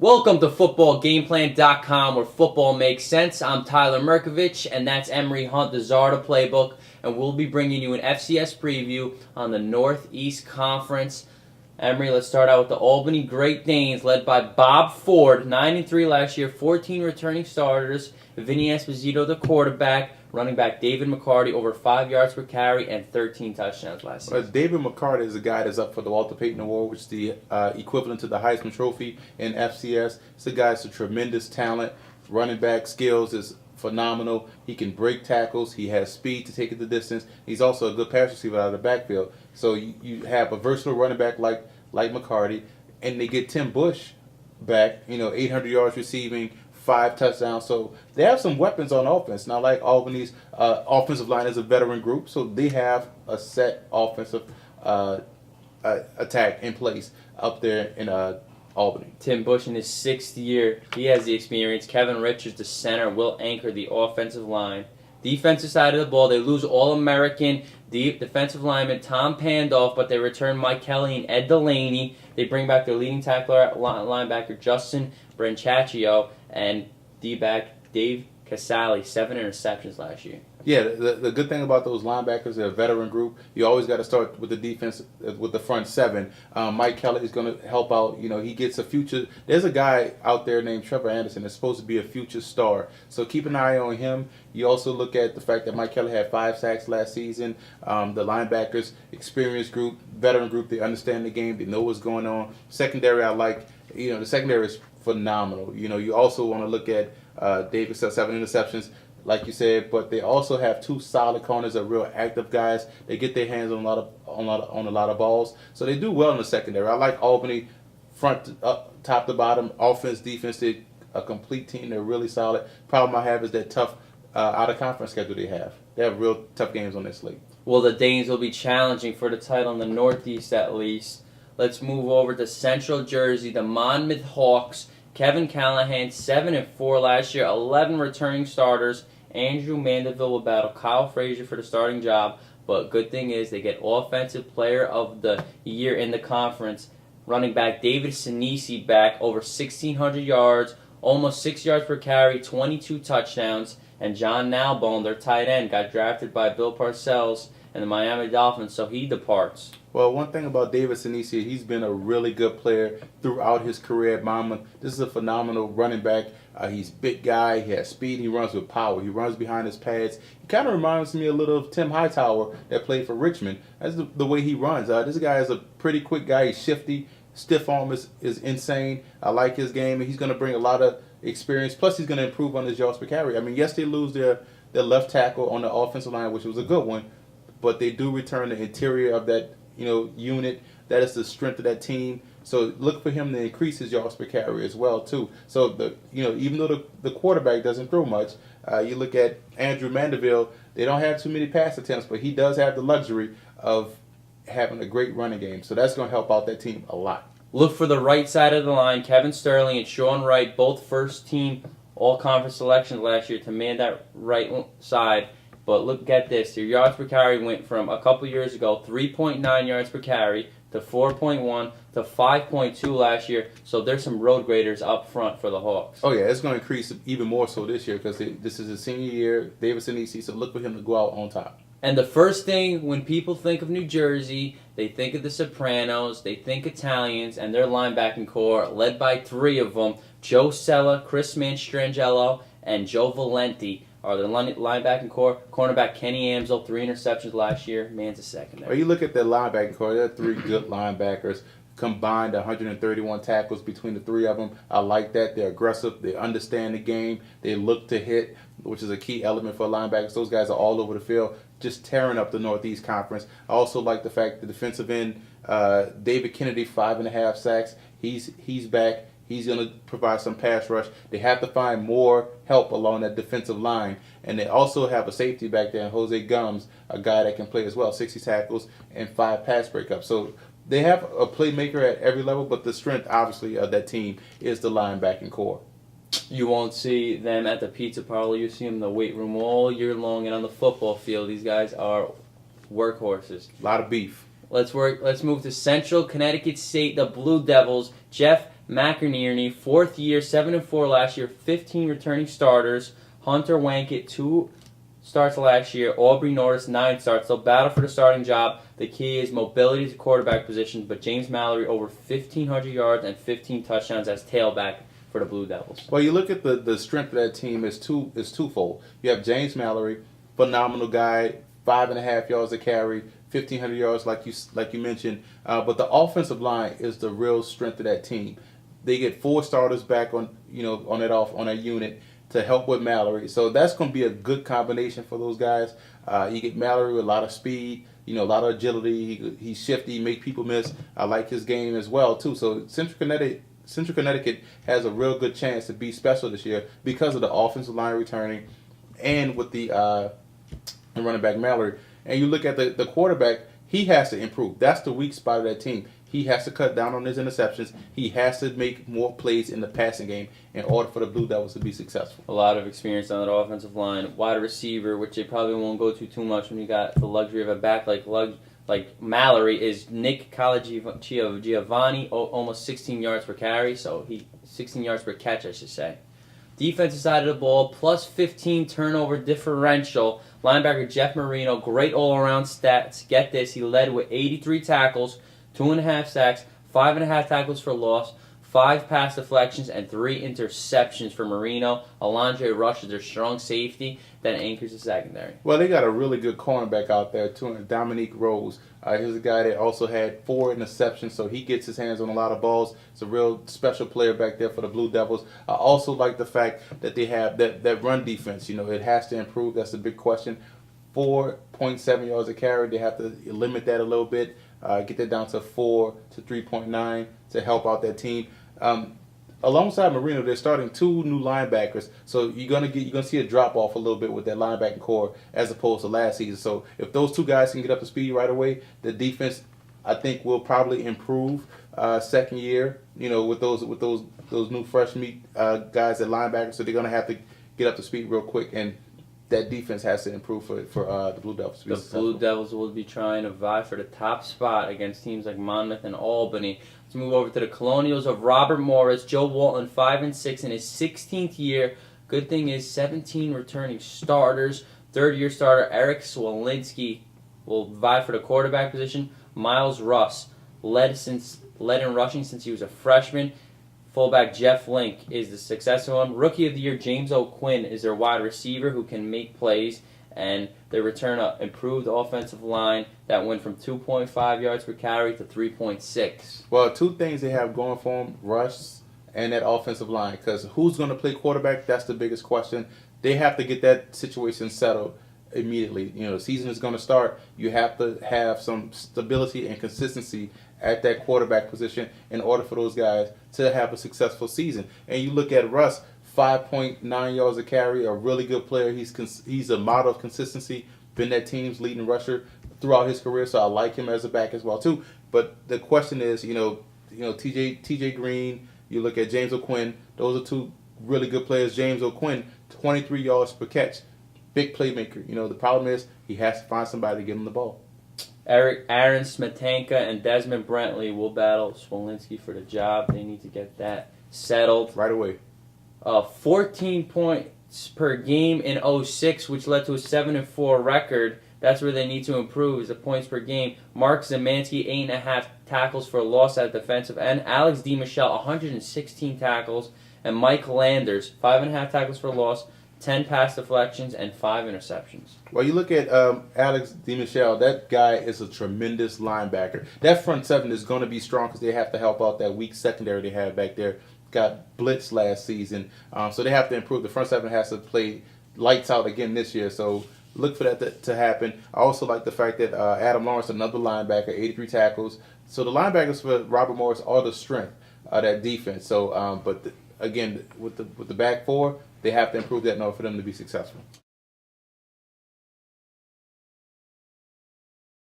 Welcome to footballgameplan.com, where football makes sense. I'm Tyler Mirkovich, and that's Emery Hunt, the Zarda Playbook, and we'll be bringing you an FCS preview on the Northeast Conference. Emery, let's start out with the Albany Great Danes, led by Bob Ford, 9-3 last year, 14 returning starters, Vinny Esposito, the quarterback, running back David McCarty, over 5 yards per carry, and 13 touchdowns last season. David McCarty is a guy that's up for the Walter Payton Award, which is the equivalent to the Heisman Trophy in FCS. It's a guy that's a tremendous talent. Running back skills is phenomenal. He can break tackles. He has speed to take it the distance. He's also a good pass receiver out of the backfield. So you have a versatile running back like McCarty, and they get Tim Bush back, 800 yards receiving, 5 touchdowns. So they have some weapons on offense. Now, like Albany's offensive line is a veteran group, so they have a set offensive attack in place up there in Albany. Tim Bush in his 6th year, he has the experience. Kevin Richards, the center, will anchor the offensive line. Defensive side of the ball, they lose All-American defensive lineman Tom Pandolf, but they return Mike Kelly and Ed Delaney. They bring back their leading tackler, linebacker Justin Brancaccio, and D-back Dave Casale, 7 interceptions last year. Yeah, the good thing about those linebackers, they're a veteran group. You always got to start with the defense, with the front 7. Mike Kelly is going to help out. He gets a future. There's a guy out there named Trevor Anderson that's supposed to be a future star. So keep an eye on him. You also look at the fact that Mike Kelly had 5 sacks last season. The linebackers, experienced group, veteran group, they understand the game. They know what's going on. Secondary, I like. The secondary is phenomenal. You also want to look at Davis, 7 interceptions, like you said, but they also have 2 solid corners, are real active guys. They get their hands on a lot of balls, so they do well in the secondary. I like Albany, front up, top to bottom, offense, defense. They're a complete team. They're really solid. Problem I have is that tough out of conference schedule they have. They have real tough games on their slate. Well, the Danes will be challenging for the title in the Northeast at least. Let's move over to Central Jersey, the Monmouth Hawks. Kevin Callahan, 7-4 last year, 11 returning starters. Andrew Mandeville will battle Kyle Frazier for the starting job, but good thing is they get Offensive Player of the Year in the conference. Running back David Sinisi back, over 1,600 yards, almost 6 yards per carry, 22 touchdowns. And John Nalbone, their tight end, got drafted by Bill Parcells and the Miami Dolphins, so he departs. Well, one thing about David Sinisi, he's been a really good player throughout his career at Monmouth. This is a phenomenal running back. He's a big guy. He has speed. He runs with power. He runs behind his pads. He kind of reminds me a little of Tim Hightower that played for Richmond. That's the way he runs. This guy is a pretty quick guy. He's shifty. Stiff arm is insane. I like his game, and he's going to bring a lot of experience. Plus, he's going to improve on his yards per carry. Yes, they lose their left tackle on the offensive line, which was a good one, but they do return the interior of that unit. That is the strength of that team. So look for him to increase his yards per carry as well too. So even though the quarterback doesn't throw much, you look at Andrew Mandeville. They don't have too many pass attempts, but he does have the luxury of having a great running game. So that's going to help out that team a lot. Look for the right side of the line. Kevin Sterling and Sean Wright, both first-team all-conference selections last year, to man that right side. But look at this. Your yards per carry went from a couple years ago, 3.9 yards per carry, to 4.1 to 5.2 last year. So there's some road graders up front for the Hawks. Oh, yeah. It's going to increase even more so this year because this is his senior year, David Sinisi, so look for him to go out on top. And the first thing when people think of New Jersey, they think of the Sopranos, they think Italians, and their linebacking core, led by 3 of them, Joe Sella, Chris Manstrangelo, and Joe Valenti, are the linebacking core. Cornerback Kenny Amsel, 3 interceptions last year. Man's a secondary. Well, you look at their linebacking core, there are 3 good linebackers. Combined 131 tackles between the 3 of them. I like that. They're aggressive. They understand the game. They look to hit, which is a key element for linebackers. Those guys are all over the field, just tearing up the Northeast Conference. I also like the fact the defensive end, David Kennedy, 5.5 sacks. He's back. He's going to provide some pass rush. They have to find more help along that defensive line. And they also have a safety back there, Jose Gums, a guy that can play as well, 60 tackles and 5 pass breakups. So they have a playmaker at every level, but the strength, obviously, of that team is the linebacking core. You won't see them at the pizza parlor. You see them in the weight room all year long, and on the football field, these guys are workhorses. A lot of beef. Let's move to Central Connecticut State, the Blue Devils. Jeff McInerney, 4th year, 7-4 last year, 15 returning starters. Hunter Wankett, 2 starts last year. Aubrey Norris, 9 starts. They'll battle for the starting job. The key is mobility to quarterback position, but James Mallory over 1,500 yards and 15 touchdowns as tailback for the Blue Devils. Well, you look at the strength of that team is twofold. You have James Mallory, phenomenal guy, 5.5 yards a carry, 1,500 yards like you mentioned. But the offensive line is the real strength of that team. They get 4 starters back on that unit to help with Mallory. So that's going to be a good combination for those guys. You get Mallory with a lot of speed, a lot of agility. He's shifty, make people miss. I like his game as well too. So Central Connecticut has a real good chance to be special this year because of the offensive line returning and with the running back Mallory. And you look at the quarterback, he has to improve. That's the weak spot of that team. He has to cut down on his interceptions. He has to make more plays in the passing game in order for the Blue Devils to be successful. A lot of experience on that offensive line. Wide receiver, which they probably won't go to too much when you got the luxury of a back like Mallory, is Nick Giovanni, almost 16 yards per carry, 16 yards per catch, I should say. Defensive side of the ball, plus 15 turnover differential. Linebacker Jeff Marino, great all-around stats. Get this, he led with 83 tackles, 2.5 sacks, 5.5 tackles for loss, 5 pass deflections, and 3 interceptions for Marino. Alondre Rush is their strong safety that anchors the secondary. Well, they got a really good cornerback out there, too, Dominique Rose. He's a guy that also had 4 interceptions, so he gets his hands on a lot of balls. It's a real special player back there for the Blue Devils. I also like the fact that they have that run defense. It has to improve. That's a big question. 4.7 yards a carry. They have to limit that a little bit. Get that down to 4 to 3.9 to help out that team. Alongside Marino, they're starting 2 new linebackers, so you're gonna see a drop off a little bit with that linebacking core as opposed to last season. So if those 2 guys can get up to speed right away, the defense I think will probably improve second year. With those new fresh meat guys at linebacker, so they're gonna have to get up to speed real quick, and that defense has to improve for the Blue Devils to be successful. The Blue Devils will be trying to vie for the top spot against teams like Monmouth and Albany. Let's move over to the Colonials of Robert Morris. Joe Walton, 5-6 in his 16th year. Good thing is 17 returning starters. 3rd-year starter Eric Swolinski will vie for the quarterback position. Miles Russ led in rushing since he was a freshman. Fullback Jeff Link is the successful one. Rookie of the Year James O'Quinn is their wide receiver who can make plays. And they return an improved offensive line that went from 2.5 yards per carry to 3.6. Well, 2 things they have going for them, Russ and that offensive line. Because who's going to play quarterback, that's the biggest question. They have to get that situation settled immediately. The season is going to start. You have to have some stability and consistency at that quarterback position in order for those guys to have a successful season. And you look at Russ, 5.9 yards a carry, a really good player. He's a model of consistency, been that team's leading rusher throughout his career, so I like him as a back as well too. But the question is, TJ Green, you look at James O'Quinn, those are 2 really good players. James O'Quinn, 23 yards per catch, big playmaker. The problem is he has to find somebody to give him the ball. Aaron Smetanka and Desmond Brentley will battle Swolinski for the job. They need to get that settled right away. 14 points per game in 06, which led to a 7-4 record. That's where they need to improve, is the points per game. Mark Zemanski, 8.5 tackles for a loss at defensive end. Alex DiMichele, 116 tackles. And Mike Landers, 5.5 tackles for a loss, 10 pass deflections, and 5 interceptions. Well, you look at Alex DiMichele, that guy is a tremendous linebacker. That front 7 is going to be strong because they have to help out that weak secondary they have back there. Got blitzed last season, so they have to improve. The front 7 has to play lights out again this year, so look for that to happen. I also like the fact that Adam Lawrence, another linebacker, 83 tackles. So the linebackers for Robert Morris are the strength of that defense. So, again, with the back 4, they have to improve that in order for them to be successful.